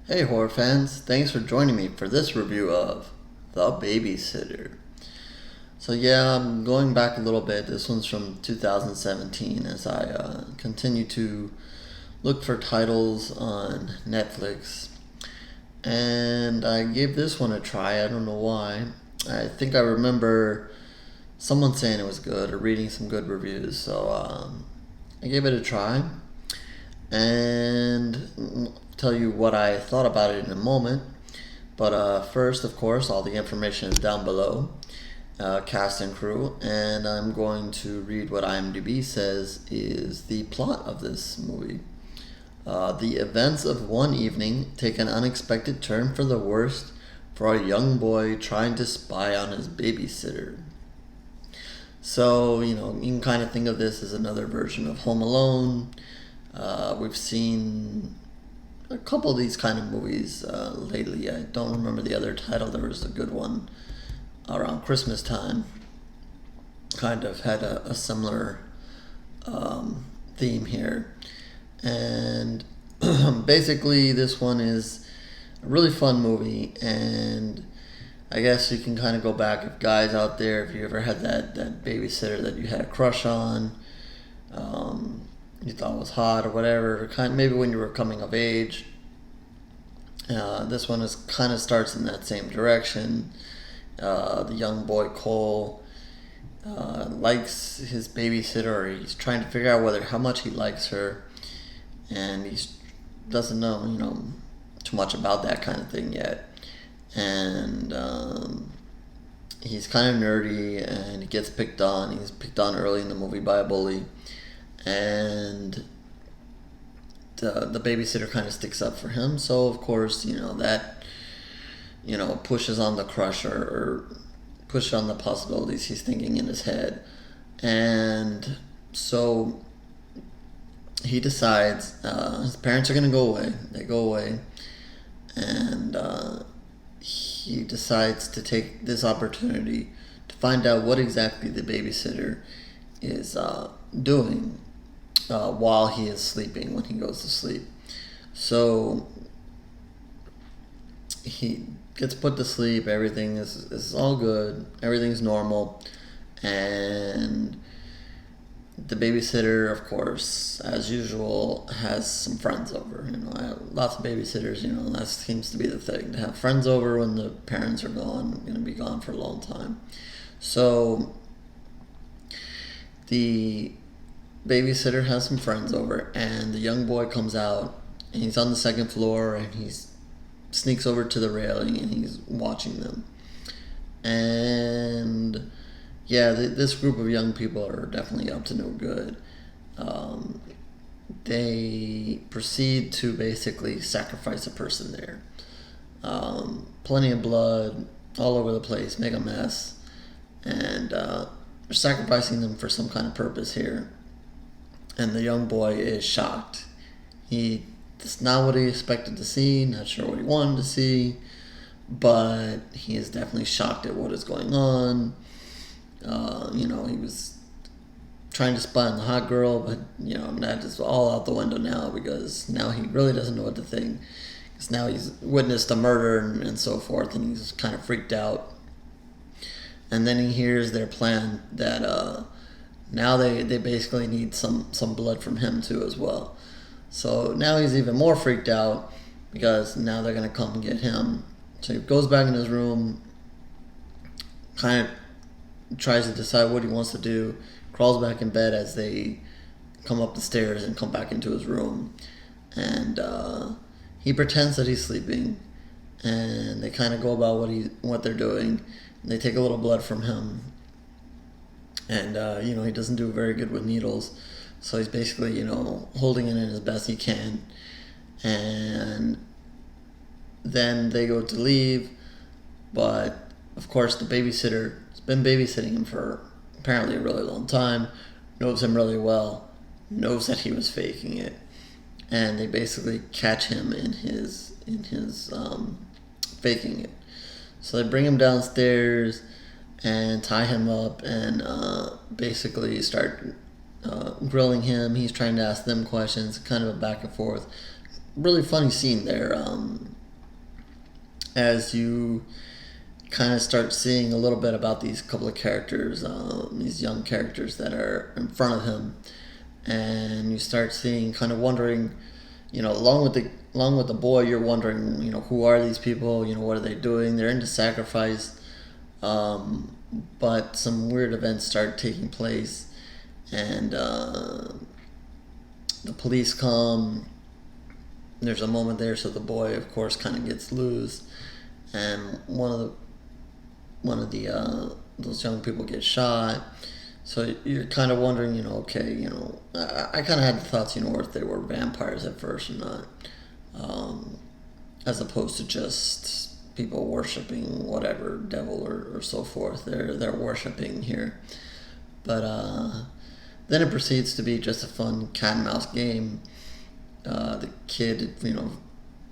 Hey horror fans, thanks for joining me for this review of The Babysitter. So yeah, I'm going back a little bit. This one's from 2017 as I continue to look for titles on Netflix. And I gave this one a try, I don't know why. I think I remember someone saying it was good or reading some good reviews, so I gave it a try. And I'll tell you what I thought about it in a moment. But first, of course, all the information is down below, cast and crew, and I'm going to read what IMDb says is the plot of this movie. The events of one evening take an unexpected turn for the worst for a young boy trying to spy on his babysitter. So, you can kind of think of this as another version of Home Alone. We've seen a couple of these kind of movies lately. I don't remember the other title. There was a good one around Christmas time. Kind of had a similar theme here. And basically, this one is a really fun movie. And I guess you can kind of go back, if guys out there, if you ever had that babysitter that you had a crush on. You thought was hot or whatever, maybe when you were coming of age. This one is kind of starts in that same direction. The young boy Cole likes his babysitter, or he's trying to figure out how much he likes her, and he doesn't know too much about that kind of thing yet. And he's kind of nerdy, and he gets picked on. He's picked on early in the movie by a bully. And the babysitter kind of sticks up for him, so of course that pushes on the crush or pushes on the possibilities he's thinking in his head. And so he decides his parents are going to go away. They go away, and he decides to take this opportunity to find out what exactly the babysitter is doing while he is sleeping, when he goes to sleep. So he gets put to sleep. Everything is all good. Everything's normal. And the babysitter, of course, as usual, has some friends over. Lots of babysitters, that seems to be the thing, to have friends over when the parents are going to be gone for a long time. So the babysitter has some friends over, and the young boy comes out, and he's on the second floor, and he sneaks over to the railing, and he's watching them. And yeah, this group of young people are definitely up to no good. They proceed to basically sacrifice a person there. Plenty of blood all over the place, make a mess, and they're sacrificing them for some kind of purpose here. And the young boy is shocked. It's not what he expected to see, not sure what he wanted to see, but he is definitely shocked at what is going on. He was trying to spy on the hot girl, but that is all out the window now, because now he really doesn't know what to think. Because now he's witnessed a murder and so forth, and he's kind of freaked out. And then he hears their plan that now they basically need some blood from him too as well. So now he's even more freaked out, because now they're going to come and get him. So he goes back in his room, kind of tries to decide what he wants to do, crawls back in bed as they come up the stairs and come back into his room. And he pretends that he's sleeping, and they kind of go about what they're doing. They take a little blood from him, and he doesn't do very good with needles, so he's basically holding it in as best he can. And then they go to leave, but of course the babysitter has been babysitting him for apparently a really long time, knows him really well, knows that he was faking it, and they basically catch him in his faking it. So they bring him downstairs and tie him up, and basically start grilling him. He's trying to ask them questions, kind of a back and forth. Really funny scene there. as you kind of start seeing a little bit about these couple of characters, these young characters that are in front of him, and you start seeing, kind of wondering, along with the boy, you're wondering, who are these people? What are they doing? They're into sacrifice, but some weird events start taking place, and the police come. There's a moment there, so the boy, of course, kind of gets loose, and one of the those young people get shot. So you're kind of wondering, okay, I kind of had the thoughts, if they were vampires at first or not, as opposed to just people worshiping whatever devil or so forth they're worshiping here. But then it proceeds to be just a fun cat and mouse game. The kid,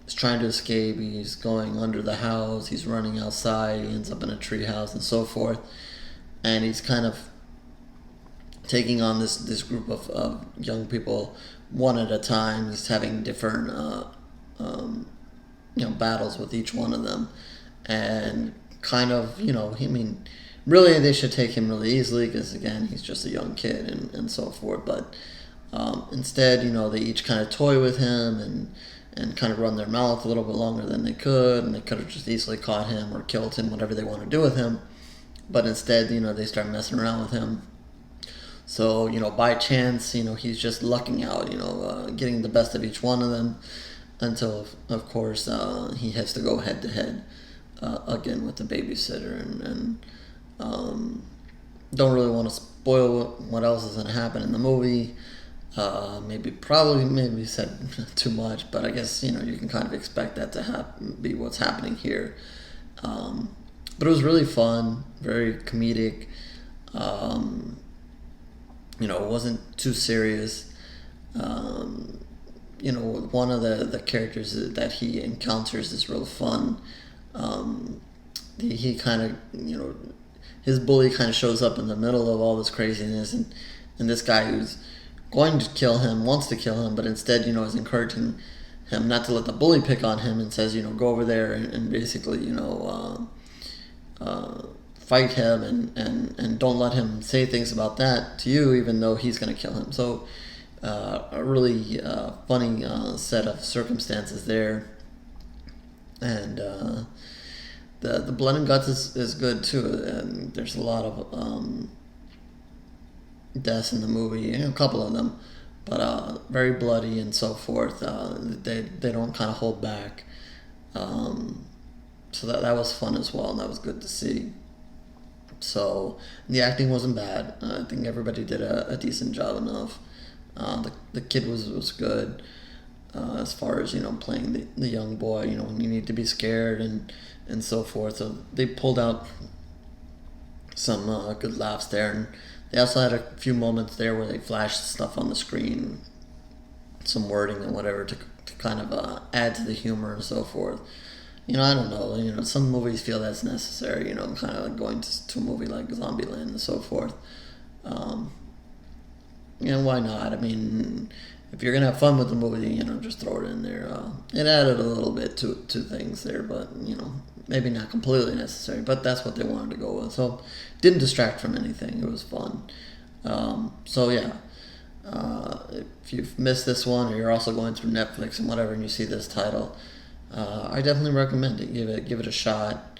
is trying to escape. He's going under the house. He's running outside. He ends up in a tree house and so forth. And he's kind of taking on this group of young people one at a time. He's having different battles with each one of them, and kind of really they should take him really easily, because again, he's just a young kid and so forth. But instead, they each kind of toy with him and kind of run their mouth a little bit longer than they could, and they could have just easily caught him or killed him, whatever they want to do with him. But instead, they start messing around with him. So, by chance, he's just lucking out, getting the best of each one of them, until, of course, he has to go head to head again with the babysitter. And don't really want to spoil what else is going to happen in the movie. Maybe said too much, but I guess, you can kind of expect that to be what's happening here. But it was really fun, very comedic. It wasn't too serious. One of the characters that he encounters is real fun. He kind of, his bully kind of shows up in the middle of all this craziness, and this guy who's going to kill him wants to kill him, but instead, is encouraging him not to let the bully pick on him, and says, go over there and basically, fight him and don't let him say things about that to you, even though he's going to kill him. So a really funny set of circumstances there. And the blood and guts is good too. And there's a lot of deaths in the movie, a couple of them, but very bloody and so forth. They don't kind of hold back. So that was fun as well, and that was good to see. So the acting wasn't bad. I think everybody did a decent job enough. The kid was good as far as playing the young boy. When you need to be scared and so forth. So they pulled out some good laughs there, and they also had a few moments there where they flashed stuff on the screen, some wording and whatever to kind of add to the humor and so forth. I don't know. Some movies feel that's necessary. Kind of like going to a movie like Zombieland and so forth. Why not? I mean, if you're gonna have fun with the movie, just throw it in there. It added a little bit to things there, but maybe not completely necessary. But that's what they wanted to go with. So it didn't distract from anything. It was fun. So yeah. If you've missed this one, or you're also going through Netflix and whatever, and you see this title, I definitely recommend it. Give it a shot.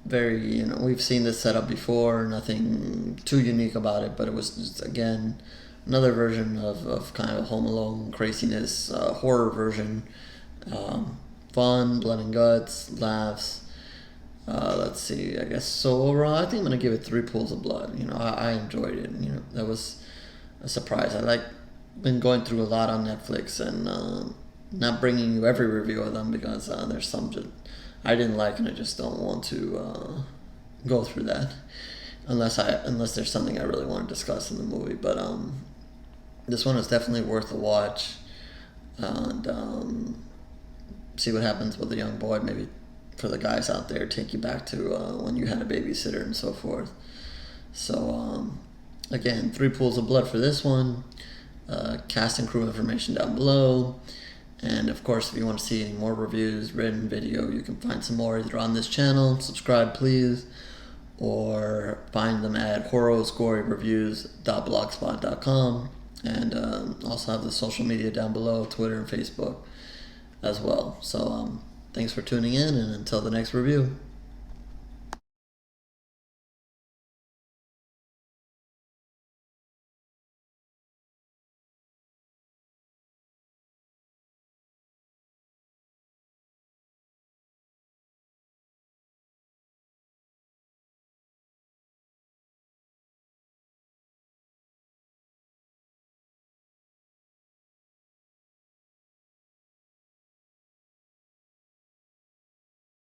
Very, we've seen this setup before. Nothing too unique about it, but it was just, again, another version of kind of Home Alone craziness, horror version. Fun, blood and guts, laughs. Let's see. I guess so. Overall, I think I'm gonna give it 3 pools of blood. I enjoyed it. That was a surprise. Been going through a lot on Netflix and not bringing you every review of them, because there's some that I didn't like, and I just don't want to go through that unless there's something I really want to discuss in the movie. But this one is definitely worth a watch, and see what happens with the young boy. Maybe for the guys out there, take you back to when you had a babysitter and so forth. So again, 3 pools of blood for this one. Cast and crew information down below. And of course, if you want to see any more reviews, written video, you can find some more either on this channel, subscribe please, or find them at horoscoryreviews.blogspot.com. And also have the social media down below, Twitter and Facebook as well. So thanks for tuning in, and until the next review.